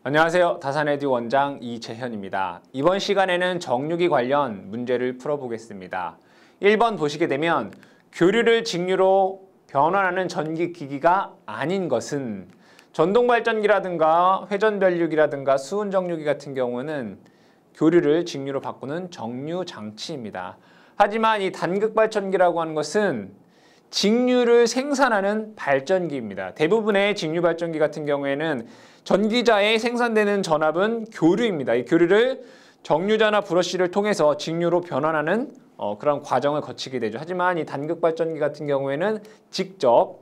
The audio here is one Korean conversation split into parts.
안녕하세요. 다산에듀 원장 이재현입니다. 이번 시간에는 정유기 관련 문제를 풀어보겠습니다. 1번 보시게 되면 교류를 직류로 변환하는 전기기기가 아닌 것은 전동발전기라든가 회전변류기라든가 수은정유기 같은 경우는 교류를 직류로 바꾸는 정류장치입니다. 하지만 이 단극발전기라고 하는 것은 직류를 생산하는 발전기입니다. 대부분의 직류발전기 같은 경우에는 전기자에 생산되는 전압은 교류입니다. 이 교류를 정류자나 브러쉬를 통해서 직류로 변환하는 그런 과정을 거치게 되죠. 하지만 이 단극발전기 같은 경우에는 직접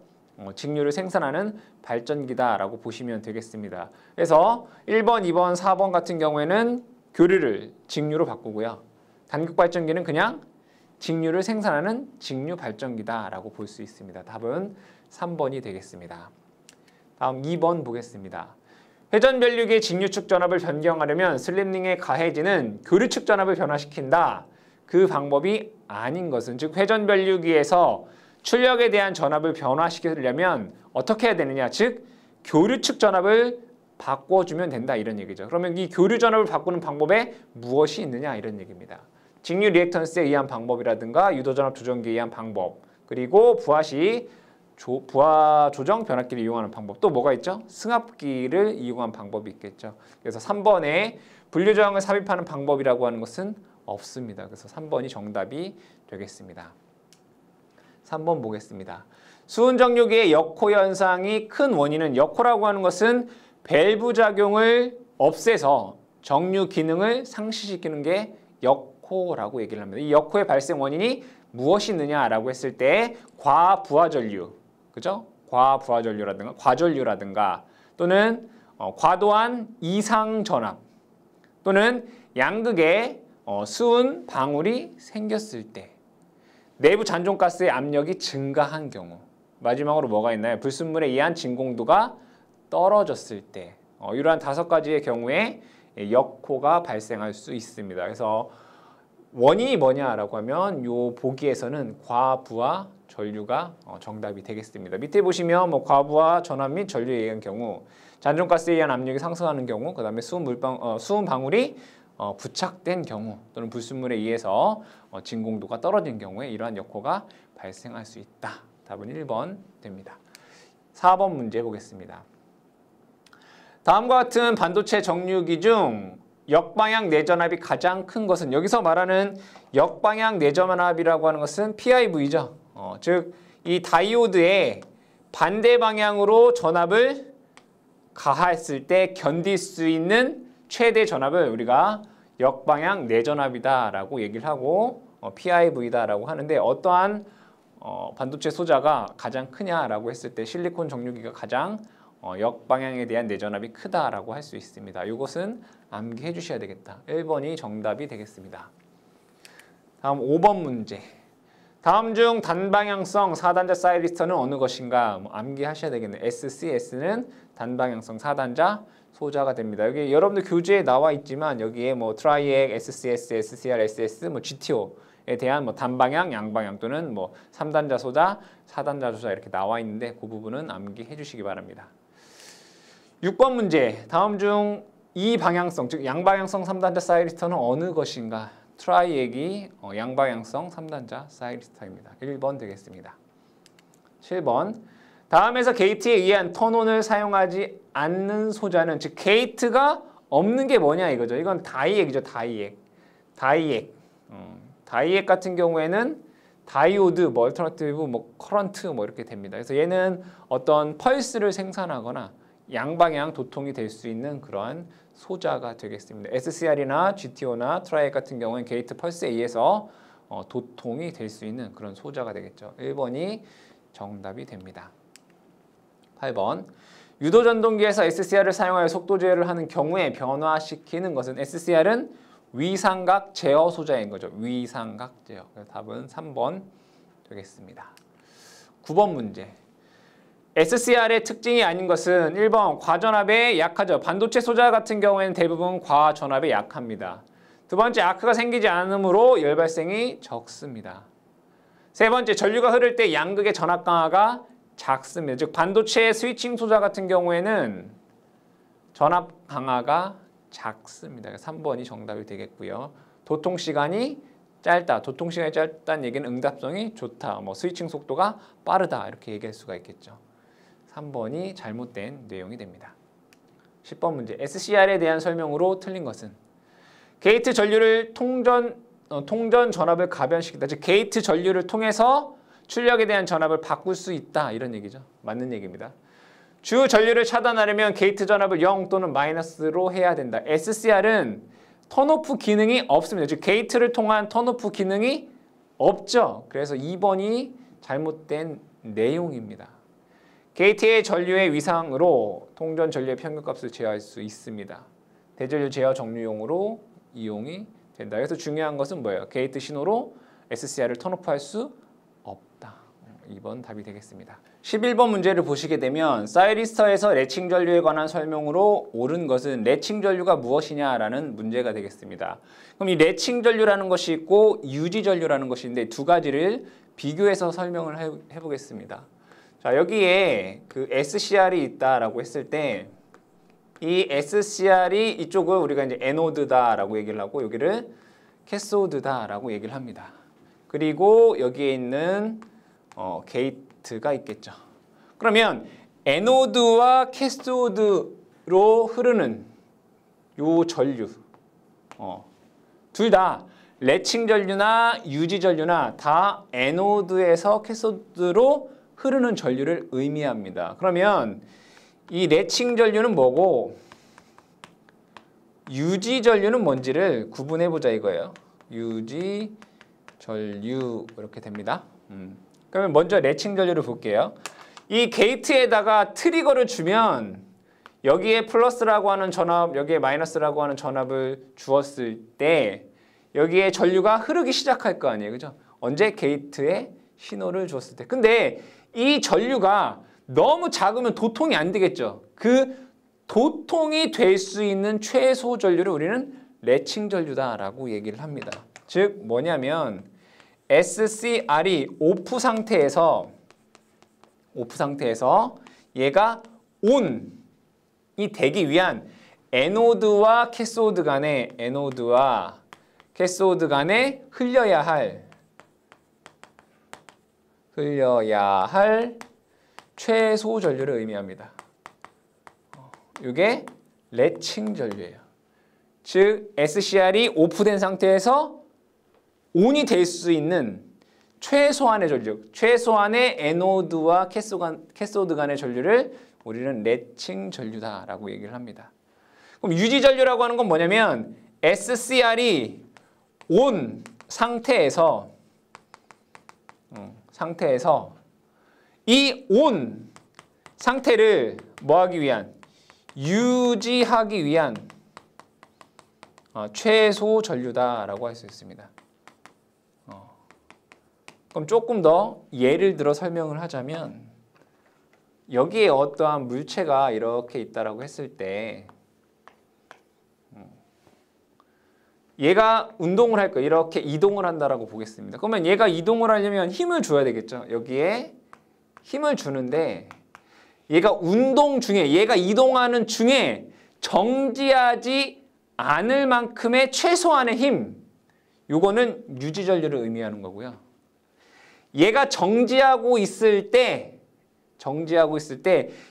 직류를 생산하는 발전기다라고 보시면 되겠습니다. 그래서 1번, 2번, 4번 같은 경우에는 교류를 직류로 바꾸고요. 단극발전기는 그냥 직류를 생산하는 직류발전기다라고 볼 수 있습니다. 답은 3번이 되겠습니다. 다음 2번 보겠습니다. 회전변류기의 직류축 전압을 변경하려면 슬립링에 가해지는 교류축 전압을 변화시킨다. 그 방법이 아닌 것은, 즉 회전변류기에서 출력에 대한 전압을 변화시키려면 어떻게 해야 되느냐, 즉 교류축 전압을 바꿔주면 된다, 이런 얘기죠. 그러면 이 교류 전압을 바꾸는 방법에 무엇이 있느냐, 이런 얘기입니다. 직류 리액턴스에 의한 방법이라든가 유도전압 조정기에 의한 방법, 그리고 부하 시 부하 조정 변압기를 이용하는 방법, 또 뭐가 있죠? 승합기를 이용한 방법이 있겠죠. 그래서 3번에 분류저항을 삽입하는 방법이라고 하는 것은 없습니다. 그래서 3번이 정답이 되겠습니다. 3번 보겠습니다. 수은정유기의 역호 현상이 큰 원인은, 역호라고 하는 것은 밸브 작용을 없애서 정류 기능을 상실시키는 게 역호라고 얘기를 합니다. 이 역호의 발생 원인이 무엇이 있느냐라고 했을 때 과부하전류, 그죠? 과부하전류라든가 과전류라든가, 또는 과도한 이상 전압, 또는 양극에 수은 방울이 생겼을 때, 내부 잔존가스의 압력이 증가한 경우, 마지막으로 뭐가 있나요? 불순물에 의한 진공도가 떨어졌을 때, 이러한 5가지의 경우에 역호가 발생할 수 있습니다. 그래서 원인이 뭐냐라고 하면 요 보기에서는 과부하 전류가 정답이 되겠습니다. 밑에 보시면 뭐 과부하 전압 및 전류에 의한 경우, 잔존가스에 의한 압력이 상승하는 경우, 그 다음에 수은 방울이 부착된 경우, 또는 불순물에 의해서 진공도가 떨어진 경우에 이러한 역호가 발생할 수 있다. 답은 1번 됩니다. 4번 문제 보겠습니다. 다음과 같은 반도체 정유기 중 역방향 내전압이 가장 큰 것은, 여기서 말하는 역방향 내전압이라고 하는 것은 PIV죠. 즉 이 다이오드의 반대 방향으로 전압을 가했을 때 견딜 수 있는 최대 전압을 우리가 역방향 내전압이다라고 얘기를 하고 PIV다라고 하는데, 어떠한 반도체 소자가 가장 크냐라고 했을 때 실리콘 정유기가 가장 역방향에 대한 내전압이 크다라고 할 수 있습니다. 이것은 암기해 주셔야 되겠다. 1번이 정답이 되겠습니다. 다음 5번 문제. 다음 중 단방향성 4단자 사이리스터는 어느 것인가? 암기하셔야 되겠네요. SCS는 단방향성 4단자 소자가 됩니다. 여기 여러분들 교재에 나와 있지만 여기에 뭐 트라이액, SCS, SCR, SS, 뭐 GTO에 대한 뭐 단방향, 양방향 또는 뭐 3단자 소자, 4단자 소자 이렇게 나와 있는데 그 부분은 암기해 주시기 바랍니다. 6번 문제. 다음 중 이 방향성, 즉 양방향성 3단자 사이리스터는 어느 것인가? 트라이액이 양방향성 3단자 사이리스터입니다. 1번 되겠습니다. 7번. 다음에서 게이트에 의한 턴온을 사용하지 않는 소자는, 즉 게이트가 없는 게 뭐냐 이거죠. 이건 다이액이죠. 다이액 같은 경우에는 다이오드, 뭐 얼터너티브, 뭐 커런트 뭐 이렇게 됩니다. 그래서 얘는 어떤 펄스를 생산하거나 양방향 도통이 될 수 있는 그러한 소자가 되겠습니다. SCR이나 GTO나 트라이액 같은 경우는 게이트 펄스에 의해서 도통이 될 수 있는 그런 소자가 되겠죠. 1번이 정답이 됩니다. 8번. 유도전동기에서 SCR을 사용하여 속도 제어를 하는 경우에 변화시키는 것은, SCR은 위삼각 제어 소자인 거죠. 위삼각 제어. 답은 3번 되겠습니다. 9번 문제. SCR의 특징이 아닌 것은 1번 과전압에 약하죠. 반도체 소자 같은 경우에는 대부분 과전압에 약합니다. 두 번째, 아크가 생기지 않으므로 열 발생이 적습니다. 세 번째, 전류가 흐를 때 양극의 전압 강화가 작습니다. 즉 반도체 스위칭 소자 같은 경우에는 전압 강하가 작습니다. 3번이 정답이 되겠고요. 도통시간이 짧다. 도통시간이 짧다는 얘기는 응답성이 좋다. 뭐 스위칭 속도가 빠르다. 이렇게 얘기할 수가 있겠죠. 3번이 잘못된 내용이 됩니다. 10번 문제. SCR에 대한 설명으로 틀린 것은 게이트 전류를 통전 전압을 가변시키다. 즉 게이트 전류를 통해서 출력에 대한 전압을 바꿀 수 있다. 이런 얘기죠. 맞는 얘기입니다. 주 전류를 차단하려면 게이트 전압을 0 또는 마이너스로 해야 된다. SCR은 턴오프 기능이 없습니다. 즉 게이트를 통한 턴오프 기능이 없죠. 그래서 2번이 잘못된 내용입니다. 게이트의 전류의 위상으로 통전 전류의 평균값을 제어할 수 있습니다. 대전류 제어 정류용으로 이용이 된다. 그래서 중요한 것은 뭐예요? 게이트 신호로 SCR을 턴오프할 수 없다. 2번 답이 되겠습니다. 11번 문제를 보시게 되면 사이리스터에서 레칭 전류에 관한 설명으로 옳은 것은 레칭 전류가 무엇이냐라는 문제가 되겠습니다. 그럼 이 레칭 전류라는 것이 있고 유지 전류라는 것이 있는데 두 가지를 비교해서 설명을 해보겠습니다. 자, 여기에 그 SCR이 있다라고 했을 때 이 SCR이 이쪽을 우리가 이제 에노드다라고 얘기를 하고 여기를 캐소드다라고 얘기를 합니다. 그리고 여기에 있는 게이트가 있겠죠. 그러면 에노드와 캐소드로 흐르는 요 전류 둘 다 레칭 전류나 유지 전류나 다 에노드에서 캐소드로 흐르는 전류를 의미합니다. 그러면 이 레칭 전류는 뭐고 유지 전류는 뭔지를 구분해 보자 이거예요. 유지 전류 이렇게 됩니다. 그러면 먼저 레칭 전류를 볼게요. 이 게이트에다가 트리거를 주면 여기에 플러스라고 하는 전압, 여기에 마이너스라고 하는 전압을 주었을 때 여기에 전류가 흐르기 시작할 거 아니에요. 그죠? 언제? 게이트에 신호를 줬을 때. 근데 이 전류가 너무 작으면 도통이 안 되겠죠. 그 도통이 될 수 있는 최소 전류를 우리는 레칭 전류다라고 얘기를 합니다. 즉 뭐냐면 SCR이 오프 상태에서 얘가 온이 되기 위한 에노드와 캐소드 간에 흘려야 할 최소 전류를 의미합니다. 이게 레칭 전류예요. 즉 SCR이 오프된 상태에서 온이 될 수 있는 최소한의 전류, 최소한의 에노드와 캐소드 간의 전류를 우리는 레칭 전류다라고 얘기를 합니다. 그럼 유지 전류라고 하는 건 뭐냐면 SCR이 온 상태에서 이 온 상태를 뭐하기 위한? 유지하기 위한 최소 전류다라고 할 수 있습니다. 그럼 조금 더 예를 들어 설명을 하자면 여기에 어떠한 물체가 이렇게 있다라고 했을 때 얘가 운동을 할 거예요. 이렇게 이동을 한다라고 보겠습니다. 그러면 얘가 이동을 하려면 힘을 줘야 되겠죠. 여기에 힘을 주는데 얘가 운동 중에, 얘가 이동하는 중에 정지하지 않을 만큼의 최소한의 힘, 요거는 유지 전류를 의미하는 거고요. 얘가 정지하고 있을 때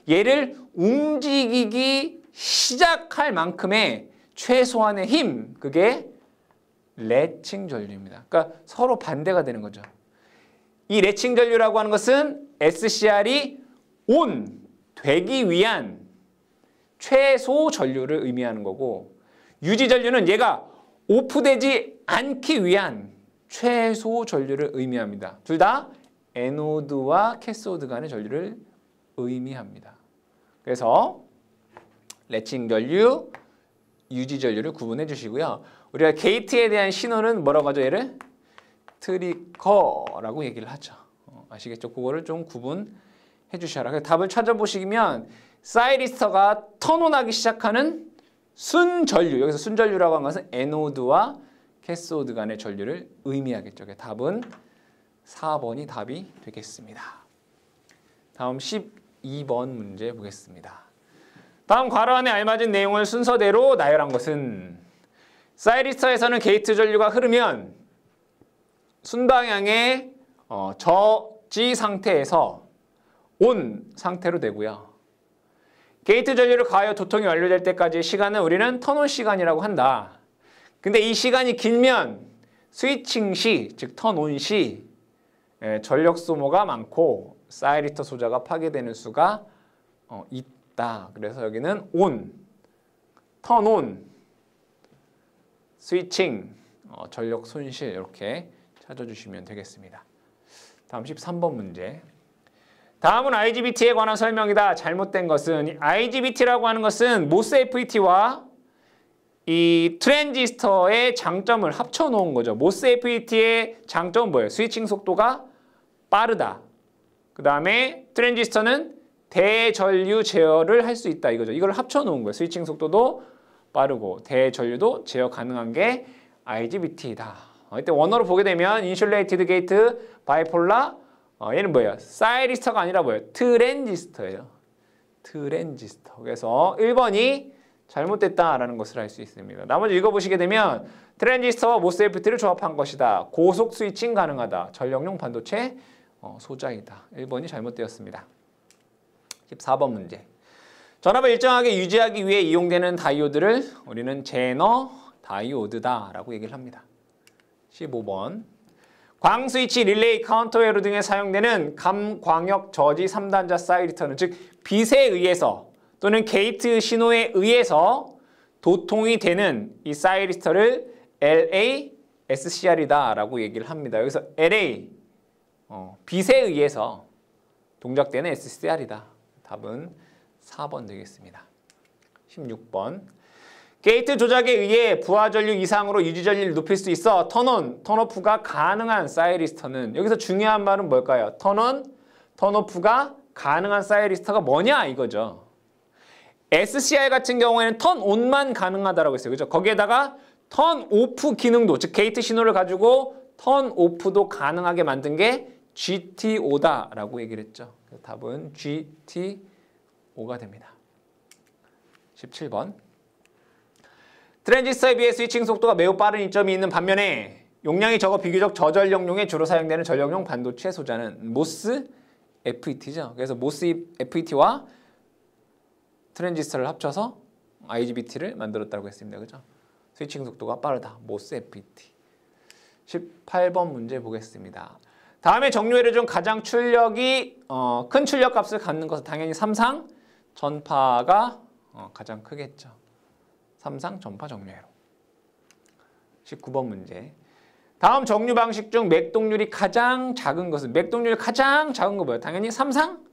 얘를 움직이기 시작할 만큼의 최소한의 힘, 그게 레칭 전류입니다. 그러니까 서로 반대가 되는 거죠. 이 레칭 전류라고 하는 것은 SCR이 온 되기 위한 최소 전류를 의미하는 거고 유지 전류는 얘가 오프되지 않기 위한 최소 전류를 의미합니다. 둘 다 에노드와 캐소드 간의 전류를 의미합니다. 그래서 레칭 전류, 유지 전류를 구분해 주시고요. 우리가 게이트에 대한 신호는 뭐라고 하죠? 얘를 트리거라고 얘기를 하죠. 아시겠죠? 그거를 좀 구분해 주셔라. 그래서 답을 찾아보시면 사이리스터가 턴온하기 시작하는 순전류, 여기서 순전류라고 하는 것은 에노드와 캐소드 간의 전류를 의미하겠죠. 답은 4번이 답이 되겠습니다. 다음 12번 문제 보겠습니다. 다음 괄호 안에 알맞은 내용을 순서대로 나열한 것은 사이리스터에서는 게이트 전류가 흐르면 순방향의 저지 상태에서 온 상태로 되고요. 게이트 전류를 가하여 도통이 완료될 때까지의 시간은 우리는 턴온 시간이라고 한다. 근데 이 시간이 길면 스위칭 시, 즉 턴온 시 전력 소모가 많고 사이리스터 소자가 파괴되는 수가 있다. 그래서 여기는 온, 턴온, 스위칭, 전력 손실 이렇게 찾아주시면 되겠습니다. 다음 13번 문제. 다음은 IGBT에 관한 설명이다. 잘못된 것은 IGBT라고 하는 것은 모스 FET와 이 트랜지스터의 장점을 합쳐놓은 거죠. 모스 FET의 장점은 뭐예요? 스위칭 속도가 빠르다. 그 다음에 트랜지스터는 대전류 제어를 할 수 있다 이거죠. 이걸 합쳐놓은 거예요. 스위칭 속도도 빠르고 대전류도 제어 가능한 게 IGBT이다. 이때 원어로 보게 되면 인슐레이티드 게이트 바이폴라 얘는 뭐예요? 사이리스터가 아니라 뭐예요? 트랜지스터예요. 트랜지스터. 그래서 1번이 잘못됐다라는 것을 알 수 있습니다. 나머지 읽어보시게 되면 트랜지스터와 모스 FET를 조합한 것이다. 고속 스위칭 가능하다. 전력용 반도체 소자이다. 1번이 잘못되었습니다. 14번 문제. 전압을 일정하게 유지하기 위해 이용되는 다이오드를 우리는 제너 다이오드다라고 얘기를 합니다. 15번. 광스위치, 릴레이, 카운터웨어 등에 사용되는 감광역 저지 3단자 사이리스터는 즉 빛에 의해서 또는 게이트 신호에 의해서 도통이 되는 이 사이리스터를 LASCR이다 라고 얘기를 합니다. 여기서 LA, 빛에 의해서 동작되는 SCR이다. 답은 4번 되겠습니다. 16번. 게이트 조작에 의해 부하 전류 이상으로 유지 전류를 높일 수 있어 턴온, 턴오프가 가능한 사이리스터는 여기서 중요한 말은 뭘까요? 턴온, 턴오프가 가능한 사이리스터가 뭐냐 이거죠. SCR 같은 경우에는 턴온만 가능하다라고 했어요. 그죠? 거기에다가 턴오프 기능도 즉 게이트 신호를 가지고 턴오프도 가능하게 만든 게 GTO다라고 얘기를 했죠. 답은 GTO가 됩니다. 17번. 트랜지스터에 비해 스위칭 속도가 매우 빠른 이점이 있는 반면에 용량이 적어 비교적 저전력용에 주로 사용되는 전력용 반도체 소자는 모스 FET죠. 그래서 모스 FET와 트랜지스터를 합쳐서 IGBT를 만들었다고 했습니다. 그죠? 스위칭 속도가 빠르다. 모스 FET. 18번 문제 보겠습니다. 다음에 정류회로 중 가장 출력이 큰 출력 값을 갖는 것은 당연히 삼상 전파가 가장 크겠죠. 삼상 전파 정류회로. 19번 문제. 다음 정류 방식 중 맥동률이 가장 작은 것은 맥동률이 가장 작은 거 뭐예요? 당연히 삼상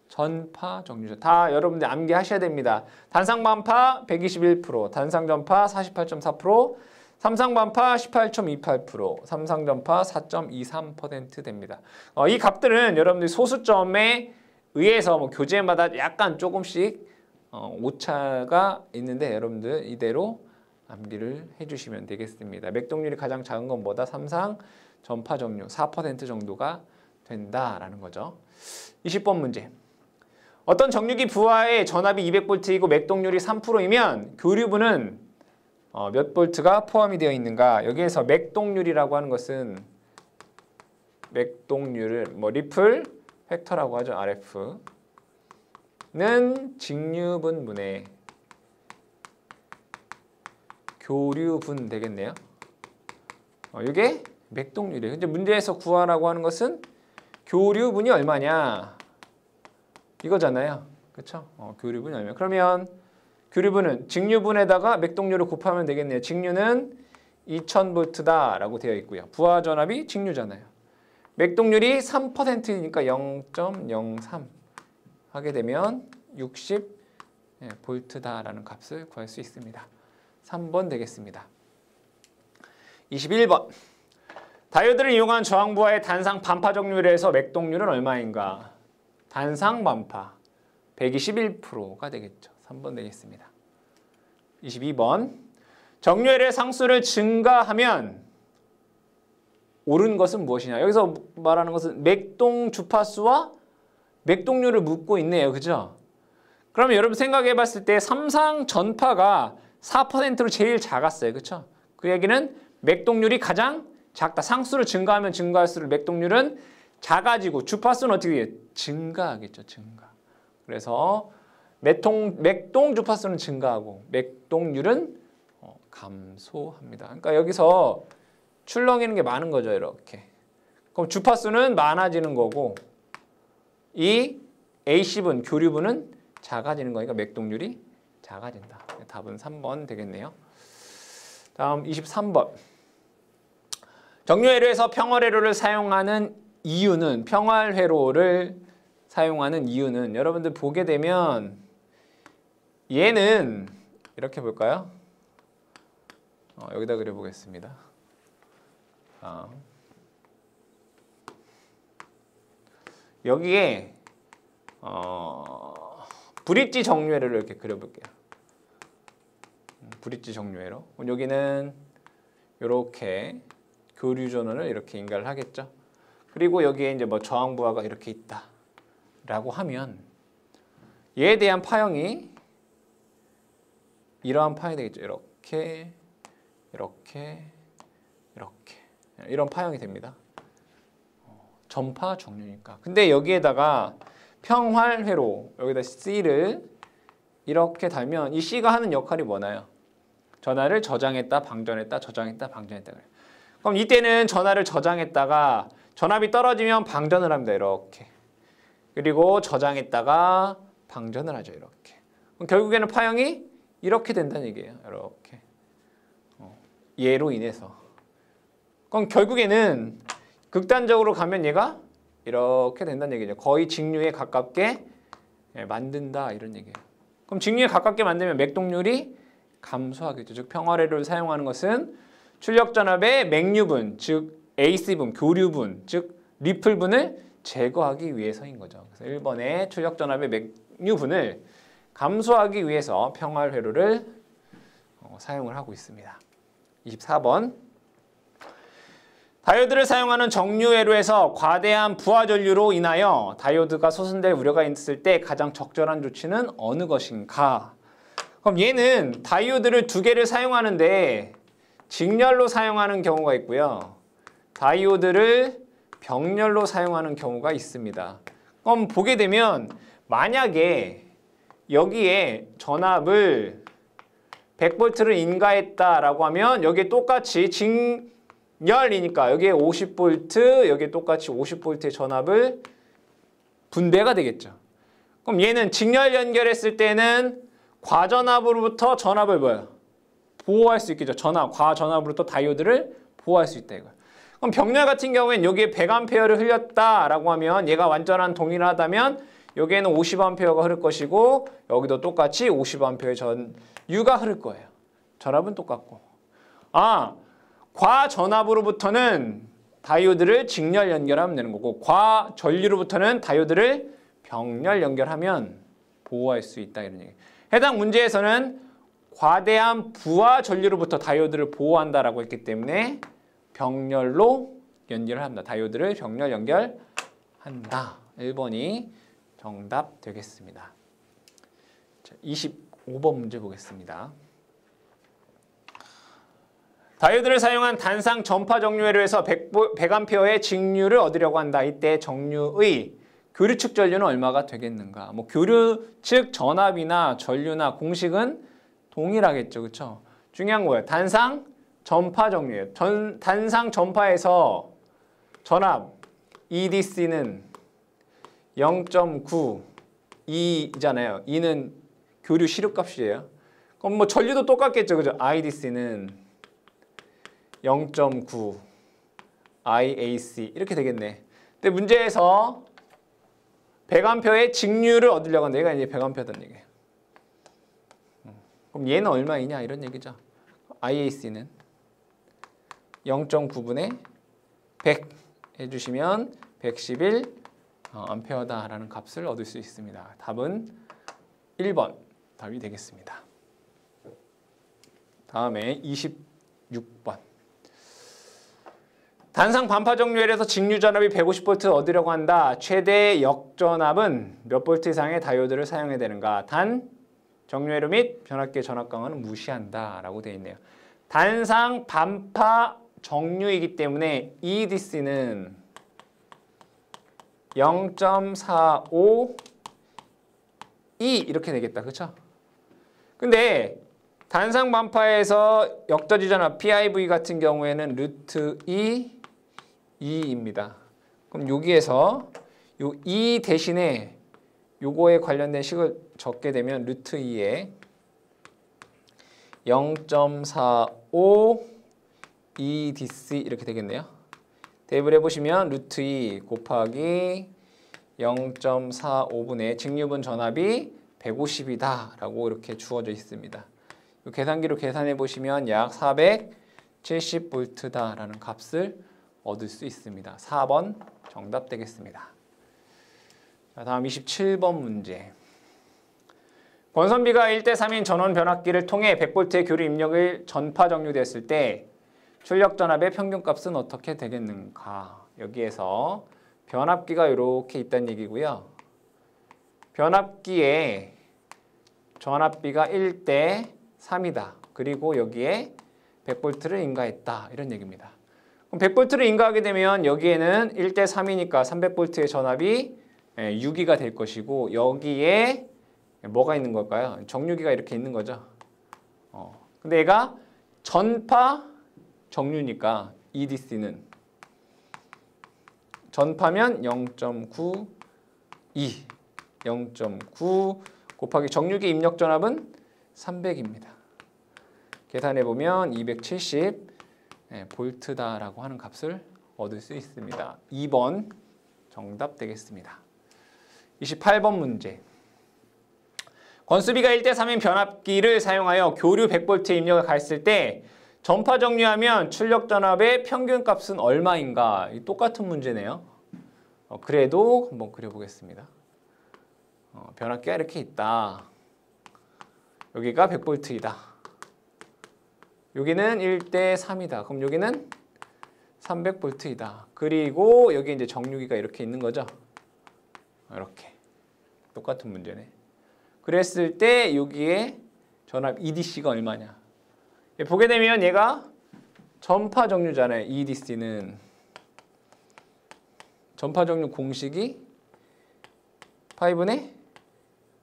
전파 정류죠. 다 여러분들 암기하셔야 됩니다. 단상 반파 121%, 단상 전파 48.4%, 삼상 반파 18.28%, 삼상 전파 4.23% 됩니다. 이 값들은 여러분들이 소수점에 의해서 교재마다 약간 조금씩 오차가 있는데 여러분들 이대로 암기를 해주시면 되겠습니다. 맥동률이 가장 작은 건 뭐다? 삼상 전파 정류 4% 정도가 된다라는 거죠. 20번 문제. 어떤 정류기 부하의 전압이 200V이고 맥동률이 3%이면 교류부는 몇 볼트가 포함이 되어 있는가? 여기에서 맥동률이라고 하는 것은 맥동률을 리플 팩터라고 하죠. RF는 직류분분의 교류분 되겠네요. 이게 맥동률이에요. 근데 문제에서 구하라고 하는 것은 교류분이 얼마냐? 이거잖아요. 그렇죠? 교류분이 얼마? 그러면 교류분은 직류분에다가 맥동률을 곱하면 되겠네요. 직류는 2000V다 라고 되어 있고요. 부하 전압이 직류잖아요. 맥동률이 3%니까 0.03 하게 되면 60V다라는 값을 구할 수 있습니다. 3번 되겠습니다. 21번. 다이오드를 이용한 저항부하의 단상 반파 정률에서 맥동률은 얼마인가? 단상 반파 121%가 되겠죠. 3번 되겠습니다. 22번. 정류회의 상수를 증가하면 옳은 것은 무엇이냐? 여기서 말하는 것은 맥동 주파수와 맥동률을 묻고 있네요. 그죠? 그러면 여러분 생각해 봤을 때 삼상 전파가 4%로 제일 작았어요. 그렇죠? 그 얘기는 맥동률이 가장 작다. 상수를 증가하면 증가할수록 맥동률은 작아지고 주파수는 어떻게 해요? 증가하겠죠. 증가. 그래서 맥동 주파수는 증가하고 맥동률은 감소합니다. 그러니까 여기서 출렁이는 게 많은 거죠. 이렇게. 그럼 주파수는 많아지는 거고 이 A씨분, 교류분은 작아지는 거니까 맥동률이 작아진다. 답은 3번 되겠네요. 다음 23번. 정류회로에서 평활회로를 사용하는 이유는 평활회로를 사용하는 이유는 여러분들 보게 되면 얘는 이렇게 볼까요? 여기다 그려보겠습니다. 여기에 브릿지 정류회로를 이렇게 그려볼게요. 브릿지 정류회로. 여기는 이렇게 교류 전원을 이렇게 인가를 하겠죠. 그리고 여기에 이제 뭐 저항 부하가 이렇게 있다라고 하면 얘에 대한 파형이 이러한 파형이 되겠죠. 이렇게 이런 파형이 됩니다. 전파 정류니까. 근데 여기에다가 평활회로 여기다 C를 이렇게 달면 이 C가 하는 역할이 뭐나요? 전하를 저장했다, 방전했다, 저장했다, 방전했다 그래요. 그럼 이때는 전하를 저장했다가 전압이 떨어지면 방전을 합니다. 이렇게. 그리고 저장했다가 방전을 하죠. 이렇게. 그럼 결국에는 파형이 이렇게 된다는 얘기예요. 이렇게. 얘로 인해서. 그럼 결국에는 극단적으로 가면 얘가 이렇게 된다는 얘기죠. 거의 직류에 가깝게 만든다 이런 얘기예요. 그럼 직류에 가깝게 만들면 맥동률이 감소하겠죠. 즉 평활회로를 사용하는 것은 출력전압의 맥류분, 즉 AC분, 교류분, 즉 리플분을 제거하기 위해서인 거죠. 그래서 1번의 출력전압의 맥류분을 감소하기 위해서 평활회로를 사용을 하고 있습니다. 24번. 다이오드를 사용하는 정류회로에서 과대한 부하 전류로 인하여 다이오드가 소선될 우려가 있을 때 가장 적절한 조치는 어느 것인가? 그럼 얘는 다이오드를 두 개를 사용하는데 직렬로 사용하는 경우가 있고요. 다이오드를 병렬로 사용하는 경우가 있습니다. 그럼 보게 되면 만약에 여기에 전압을 100V를 인가했다라고 하면 여기에 똑같이 직렬이니까 여기에 50V, 여기에 똑같이 50V의 전압을 분배가 되겠죠. 그럼 얘는 직렬 연결했을 때는 과전압으로부터 전압을 뭐예요? 보호할 수 있겠죠. 과전압으로부터 다이오드를 보호할 수 있다 이거예요. 그럼 병렬 같은 경우에는 여기에 100A를 흘렸다라고 하면 얘가 완전한 동일하다면 여기에는 50A가 흐를 것이고 여기도 똑같이 50A의 전류가 흐를 거예요. 전압은 똑같고. 과전압으로부터는 다이오드를 직렬 연결하면 되는 거고 과전류로부터는 다이오드를 병렬 연결하면 보호할 수 있다 이런 얘기예요. 해당 문제에서는 과대한 부하 전류로부터 다이오드를 보호한다라고 했기 때문에 병렬로 연결을 합니다. 다이오드를 병렬 연결한다. 1번이 정답 되겠습니다. 자, 25번 문제 보겠습니다. 다이오드를 사용한 단상 전파 정류회로에서 100A의 직류를 얻으려고 한다. 이때 정류의 교류 측 전류는 얼마가 되겠는가? 뭐 교류 측 전압이나 전류나 공식은 동일하겠죠. 그렇죠? 중요한 거예요. 단상 전파 정류예요. 단상 전파에서 전압 EDC는 0.92잖아요. E는 교류 시력값이에요. 그럼 뭐 전류도 똑같겠죠. 그죠? IDC는 0.9 IAC 이렇게 되겠네. 근데 문제에서 100A의 직류를 얻으려고 한다. 얘가 이제 100A다는 얘기예요. 그럼 얘는 얼마이냐 이런 얘기죠. IAC는 0.9분의 100 해주시면 111 암페어다라는 값을 얻을 수 있습니다. 답은 1번 답이 되겠습니다. 다음에 26번. 단상 반파 정류엘에서 직류 전압이 150V 얻으려고 한다. 최대 역전압은 몇 볼트 이상의 다이오드를 사용해야 되는가? 단 정류회로 및 변압기의 전압 강화는 무시한다 라고 되어 있네요. 단상 반파 정류이기 때문에 EDC는 0.45 E 이렇게 되겠다. 그렇죠? 근데 단상 반파에서 역저지 전압 PIV 같은 경우에는 루트 2입니다. 그럼 여기에서 요 2 대신에 요거에 관련된 식을 적게 되면 루트 2에 0.45 EDC 이렇게 되겠네요. 대입을 해보시면 루트 2 곱하기 0.45분의 직류분 전압이 150이다 라고 이렇게 주어져 있습니다. 이 계산기로 계산해 보시면 약 470V다 라는 값을 얻을 수 있습니다. 4번 정답 되겠습니다. 자, 다음 27번 문제. 권선비가 1대3인 전원 변압기를 통해 100V의 교류 입력을 전파 정류됐을 때 출력 전압의 평균값은 어떻게 되겠는가? 여기에서 변압기가 이렇게 있다는 얘기고요. 변압기에 전압비가 1대3이다. 그리고 여기에 100V를 인가했다. 이런 얘기입니다. 그럼 100V를 인가하게 되면 여기에는 1대3이니까 300V의 전압이 6기가 될 것이고 여기에 뭐가 있는 걸까요? 정류기가 이렇게 있는 거죠. 근데 얘가 전파 정류니까 EDC는 전파면 0.92 0.9 곱하기 정류기 입력 전압은 300입니다. 계산해보면 270 볼트다라고 하는 값을 얻을 수 있습니다. 2번 정답 되겠습니다. 28번 문제. 권수비가 1대3인 변압기를 사용하여 교류 100V의 입력을 가했을 때 전파 정류하면 출력 전압의 평균값은 얼마인가? 똑같은 문제네요. 그래도 한번 그려보겠습니다. 변압기가 이렇게 있다. 여기가 100V이다. 여기는 1대3이다. 그럼 여기는 300V이다. 그리고 여기 이제 정류기가 이렇게 있는 거죠. 이렇게. 똑같은 문제네. 그랬을 때 여기에 전압 EDC가 얼마냐. 보게 되면 얘가 전파 정류잖아요. EDC는. 전파 정류 공식이 5분의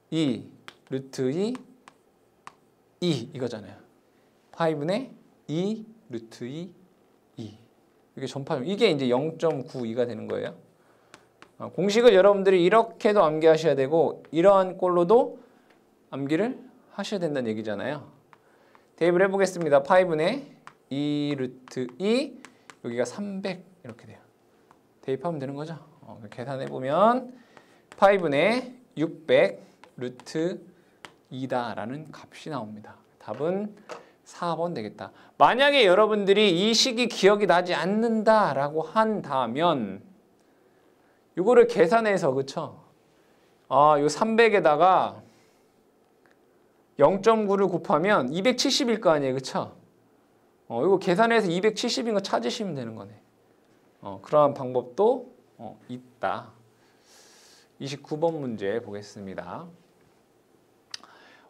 2 루트 2 이거잖아요. 5분의 2 루트 2 이게 전파 정류. 이게 이제 0.92가 되는 거예요. 공식을 여러분들이 이렇게도 암기하셔야 되고 이러한 꼴로도 암기를 하셔야 된다는 얘기잖아요. 대입을 해보겠습니다. 5분의 2 루트 2 여기가 300 이렇게 돼요. 대입하면 되는 거죠. 계산해보면 5분의 600 루트 2다라는 값이 나옵니다. 답은 4번 되겠다. 만약에 여러분들이 이 식이 기억이 나지 않는다라고 한다면 이거를 계산해서 그쵸? 요 300에다가 0.9를 곱하면 270일 거 아니에요. 그쵸? 이거 계산해서 270인 거 찾으시면 되는 거네. 그러한 방법도 있다. 29번 문제 보겠습니다.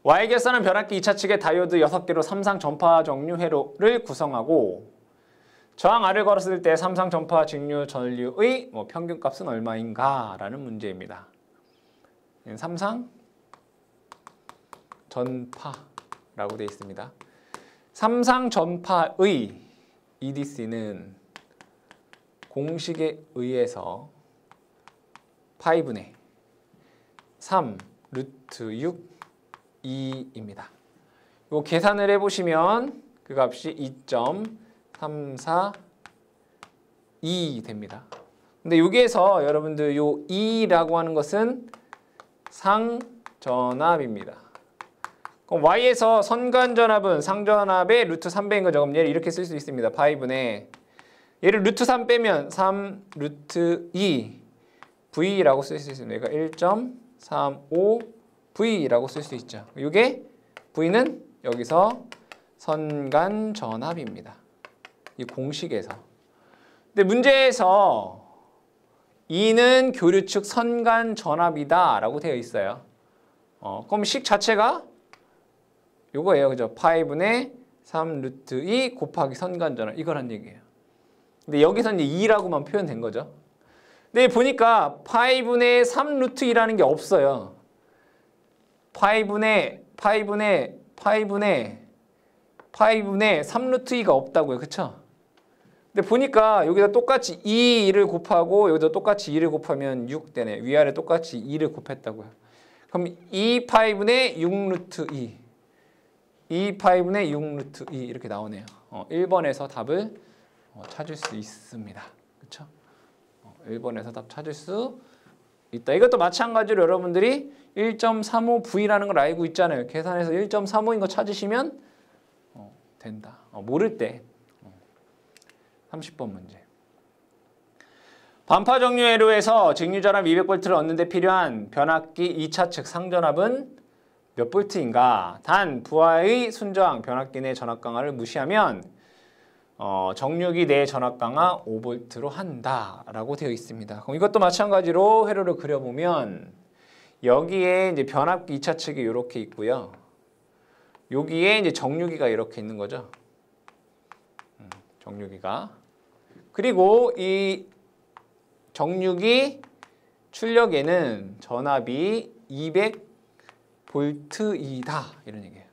Y 결선은 변압기 2차 측에 다이오드 6개로 삼상 전파 정류 회로를 구성하고 저항 R을 걸었을 때 삼상 전파 직류 전류의 평균값은 얼마인가? 라는 문제입니다. 삼상 전파라고 되어 있습니다. 삼상 전파의 EDC는 공식에 의해서 5분의 3 루트 6 2입니다. 이거 계산을 해보시면 그 값이 2.342 됩니다. 근데 여기에서 여러분들 요 2라고 하는 것은 상전압입니다. 그럼 Y에서 선간전압은 상전압의 루트 3배인 거죠. 그럼 얘를 이렇게 쓸 수 있습니다. 5분의 얘를 루트 3 빼면 3 루트 2 V라고 쓸 수 있습니다. 그러니까 1.35 V라고 쓸 수 있죠. 이게 V는 여기서 선간 전압입니다. 이 공식에서. 근데 문제에서 E는 교류 측 선간 전압이다 라고 되어 있어요. 그럼 식 자체가 요거예요. 그죠? 파이분의 3 루트 2 곱하기 선간 전압 이거란 얘기예요. 근데 여기서 이제 2라고만 표현된 거죠. 근데 보니까 파이분의 3 루트 2라는 게 없어요. 파이분의 3 루트 2가 없다고요. 그쵸? 근데 보니까 여기다 똑같이 2를 곱하고 여기다 똑같이 2를 곱하면 6 되네. 위아래 똑같이 2를 곱했다고요. 그럼 2파이분의 6 루트 2 2파이분의 6 루트 2 이렇게 나오네요. 1번에서 답을 찾을 수 있습니다. 그쵸? 1번에서 답 찾을 수 있다. 이것도 마찬가지로 여러분들이 1.35V라는 걸 알고 있잖아요. 계산해서 1.35인 거 찾으시면 된다. 모를 때 30번 문제. 반파 정류 회로에서 직류전압 200V를 얻는 데 필요한 변압기 2차 측 상전압은 몇 볼트인가? 단 부하의 순저항 변압기 내 전압 강화를 무시하면 정류기 내 전압 강화 5V로 한다라고 되어 있습니다. 그럼 이것도 마찬가지로 회로를 그려보면 여기에 이제 변압기 2차 측이 이렇게 있고요. 여기에 이제 정류기가 이렇게 있는 거죠. 정류기가. 그리고 이 정류기 출력에는 전압이 200V이다 이런 얘기예요.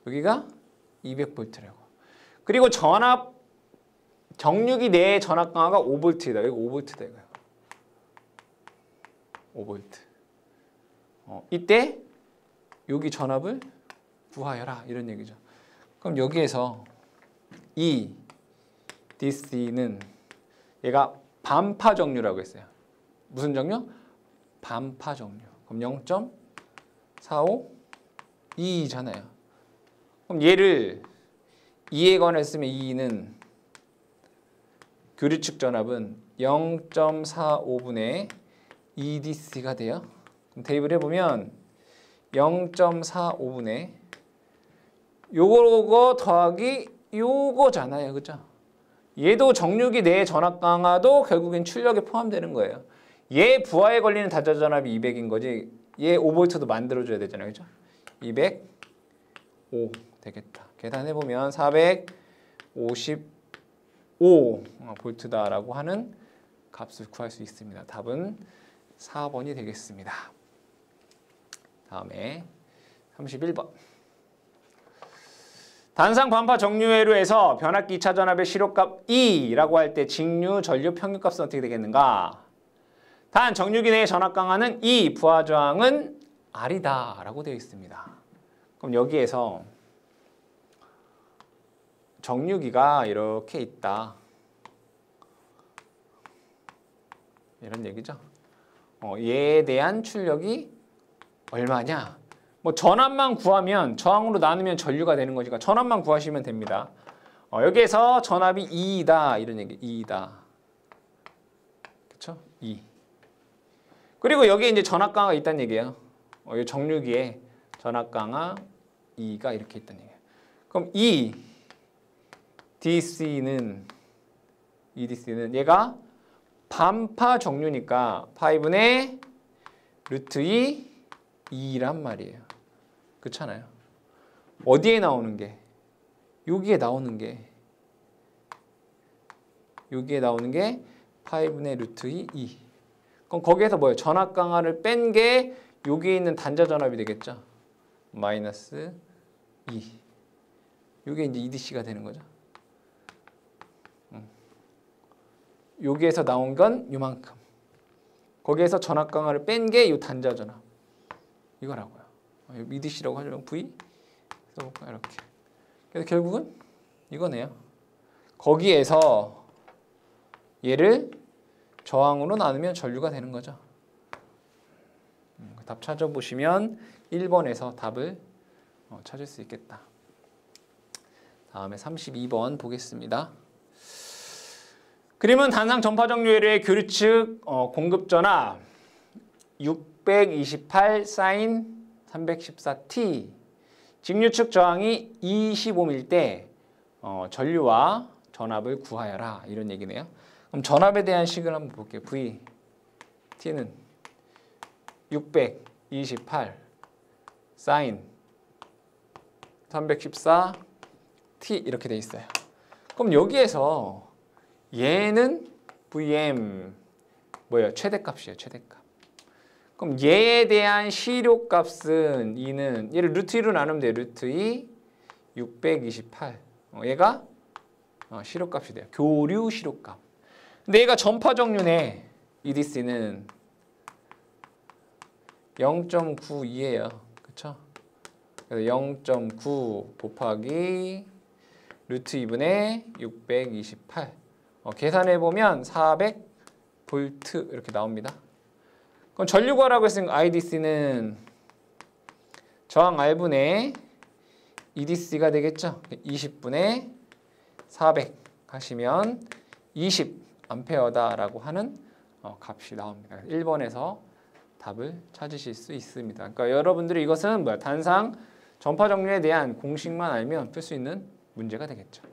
여기가 200V라고. 그리고 정류기 내의 전압 강화가 5V다. 여기 5V다 이거예요. 5V. 이때 여기 전압을 구하여라 이런 얘기죠. 그럼 여기에서 이 DC는 얘가 반파 정류라고 했어요. 무슨 정류? 반파 정류. 그럼 0.452잖아요. 그럼 얘를 2에 관했으면 2는 교류측 전압은 0.45분의 2DC가 돼요. 그럼 대입을 해보면 0.45분의 요거 더하기 요거잖아요. 그죠? 얘도 정류기 내의 전압 강화도 결국엔 출력에 포함되는 거예요. 얘 부하에 걸리는 단자 전압이 200인 거지. 얘 5V도 만들어줘야 되잖아요. 그죠? 205 되겠다. 계산해보면 455V다라고 하는 값을 구할 수 있습니다. 답은 4번이 되겠습니다. 다음에 31번. 단상 반파 정류 회로에서 변압기 2차 전압의 실효값 E라고 할 때 직류 전류 평균값은 어떻게 되겠는가? 단 정류기 내의 전압 강화는 E, 부하 저항은 R이다 라고 되어 있습니다. 그럼 여기에서 정류기가 이렇게 있다. 이런 얘기죠. 얘에 대한 출력이 얼마냐? 뭐 전압만 구하면 저항으로 나누면 전류가 되는 거니까 전압만 구하시면 됩니다. 여기에서 전압이 2이다 이런 얘기. 2이다. 그렇죠? 2. 그리고 여기에 이제 전압 강화가 있다는 얘기예요. 이 정류기에 전압 강화 2가 이렇게 있다는 얘기예요. 그럼 이 DC는 얘가 반파 정류니까 파이분의 루트 2란 말이에요. 그렇잖아요. 어디에 나오는 게? 여기에 나오는 게 파이분의 루트 2. 그럼 거기에서 뭐예요? 전압 강화를 뺀 게 여기에 있는 단자 전압이 되겠죠. 마이너스 2. 이게 이제 EDC가 되는 거죠. 여기에서 나온 건 이만큼. 거기에서 전압 강화를 뺀 게 이 단자 전압. 이거라고요. EDC라고 하죠. V. 써볼까 이렇게. 그래서 결국은 이거네요. 거기에서 얘를 저항으로 나누면 전류가 되는 거죠. 답 찾아보시면 1번에서 답을 찾을 수 있겠다. 다음에 32번 보겠습니다. 그림은 단상 전파 정류 회로의 교류측 공급 전압 628 사인 314T 직류측 저항이 25밀 때 전류와 전압을 구하여라 이런 얘기네요. 그럼 전압에 대한 식을 한번 볼게요. V T는 628 사인 1114 T 이렇게 돼 있어요. 그럼 여기에서 얘는 Vm 뭐예요? 최대값이에요. 최대값. 그럼 얘에 대한 시료값은 2는 얘를 루트 2로 나누면 돼요. 루트 2 628 얘가 시료값이 돼요. 교류 시료값. 근데 얘가 전파정륜의 EDC는 0.92예요. 그쵸? 그래서 0.9 곱하기 루트 2분의 628 계산해보면 400V 이렇게 나옵니다. 그럼 전류 구하라고 했으니까 IDC는 저항 R분의 EDC가 되겠죠? 20분의 400 하시면 20A다라고 하는 값이 나옵니다. 1번에서 답을 찾으실 수 있습니다. 그러니까 여러분들이 이것은 뭐야? 단상 전파 정륜에 대한 공식만 알면 풀 수 있는 문제가 되겠죠.